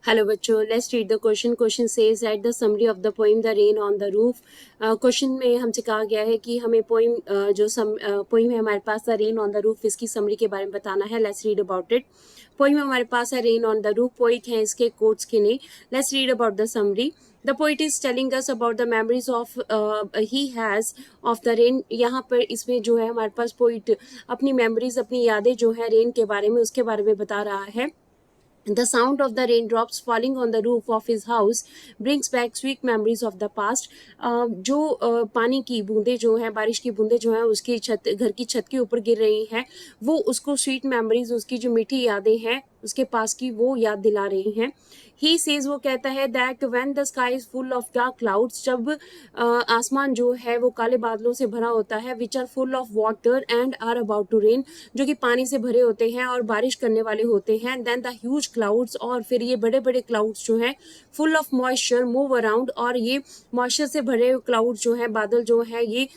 Hello बच्चों, let's read the question. Question says right the summary of the poem the rain on the roof. Question में हमसे कहा गया है कि हमें पोइम पोइम है हमारे पास the rain on the roof, इसकी समरी के बारे में बताना है। Let's read about it. Poem हमारे पास है rain on the roof. Poet हैं इसके कोट्स के नहीं। Let's read about the summary. The poet is telling us about the memories of he has of the rain. यहाँ पर इसमें जो है हमारे पास पोइट अपनी मेमोरीज, अपनी यादें जो है रेन के बारे में, उसके बारे में बता रहा है। The sound of the raindrops falling on the roof of his house brings back sweet memories of the past. जो पानी की बूंदें जो हैं, बारिश की बूंदें जो हैं उसकी छत, घर की छत के ऊपर गिर रही हैं, वो उसको स्वीट मेमोरीज, उसकी जो मीठी यादें हैं उसके पास की, वो याद दिला रही हैं। ही सेज, वो कहता है, that when the sky is full of dark clouds, जब आसमान जो है वो काले बादलों से भरा होता है, which are full of water and are about to rain, जो कि पानी से भरे होते हैं और बारिश करने वाले होते हैं। देन द ह्यूज क्लाउड्स, और फिर ये बड़े बड़े क्लाउड्स जो हैं full of moisture move around, और ये मॉइस्चर से भरे क्लाउड जो है, बादल जो है, ये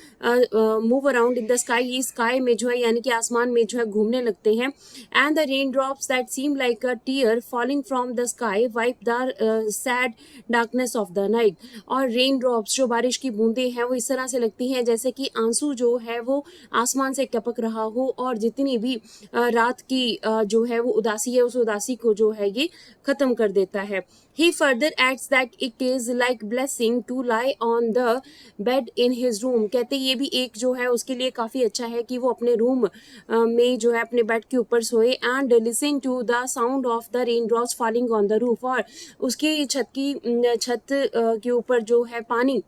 move around in the sky, ये स्काई में जो है यानी कि आसमान में जो है घूमने लगते हैं। And the rain drops that seem like a tear falling from the sky wipe the sad darkness of the night. और रेन ड्रॉप्स, जो बारिश की बूंदें हैं, वो इस तरह से लगती हैं जैसे कि आंसू जो है वो आसमान से टपक रहा हो, और जितनी भी रात की जो है वो उदासी है, उस उदासी को जो है ये खत्म कर देता है। He further adds that it is like blessing to lie on the bed in his room. कहते ये भी एक जो है उसके लिए काफ़ी अच्छा है कि वो अपने रूम में जो है अपने बेड के ऊपर सोए, and listen to the sound of the rain drops falling on the roof, और उसकी छत के ऊपर जो है पानी,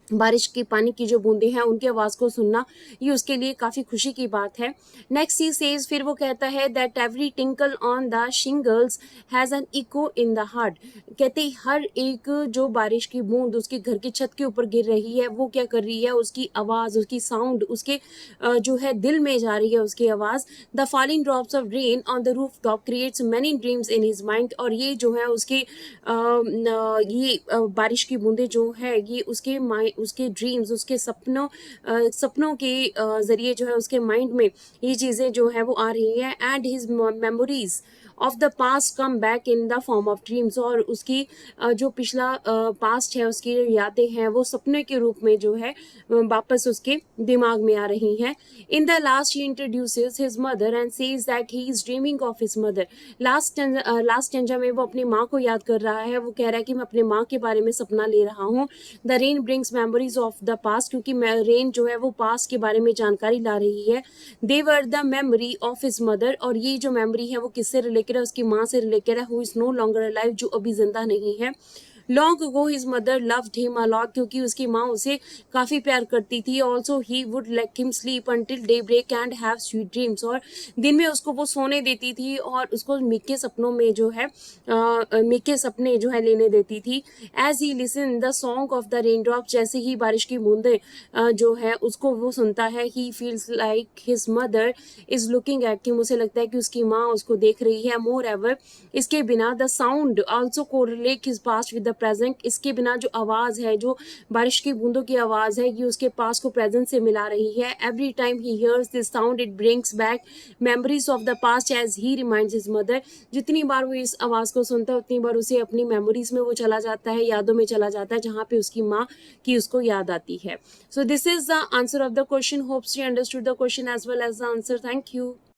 बारिश की पानी की जो बूंदें हैं उनकी आवाज़ को सुनना, ये उसके लिए काफ़ी खुशी की बात है। नेक्स्ट ही सेज, फिर वो कहता है, that every tinkle on the shingles has an echo in the heart. कहते हर एक जो बारिश की बूंद उसके घर की छत के ऊपर गिर रही है, वो क्या कर रही है, उसकी आवाज़, उसकी साउंड उसके जो है दिल में जा रही है, उसकी आवाज़। The falling drops of rain on the roof top creates many dreams in his mind, और ये जो है उसके बारिश की बूंदें जो है ये उसके ड्रीम्स, उसके सपनों के ज़रिए जो है उसके माइंड में ये चीज़ें जो है वो आ रही है। And his memories of the past come back in the form of dreams, और उसकी जो पिछला पास्ट है, उसकी यादें हैं, वो सपने के रूप में जो है वापस उसके दिमाग में आ रही हैं। In the last he introduces his mother and says that he is dreaming of his mother. Last stanza में वो अपनी माँ को याद कर रहा है, वो कह रहा है कि मैं अपने माँ के बारे में सपना ले रहा हूँ। The rain brings memories of the past, क्योंकि रेन जो है वो पास्ट के बारे में जानकारी ला रही है। They were the memory of his mother, और ये जो मेमोरी है वो किससे रिलेटेड है, उसकी माँ से रिलेटेड है, who is no longer alive, जो अभी जिंदा नहीं है। Long ago his mother loved him a lot, क्योंकि उसकी माँ उसे काफ़ी प्यार करती थी। Also he would let him sleep until daybreak and have sweet dreams, और दिन में उसको वो सोने देती थी और उसको मीठे सपनों में जो है मीठे सपने जो है लेने देती थी। As he listen the song of the rain drop, जैसे ही बारिश की बूंदें जो है उसको वो सुनता है, he feels like his mother is looking at him, उसे लगता है कि उसकी माँ उसको देख रही है। मोर एवर, इसके बिना the sound also correlate his past with the present, इसके बिना जो आवाज़ है, जो बारिश की बूंदों की आवाज़ है, ये उसके पास को प्रेजेंट से मिला रही है। Every time he hears this sound it brings back memories of the past as he reminds his mother. जितनी बार वो इस आवाज़ को सुनता है उतनी बार उसे अपनी मेमोरीज में वो चला जाता है, यादों में चला जाता है, जहाँ पे उसकी माँ की उसको याद आती है। So this is the answer of the question. Hopes you understood the question as well as the answer. Thank you.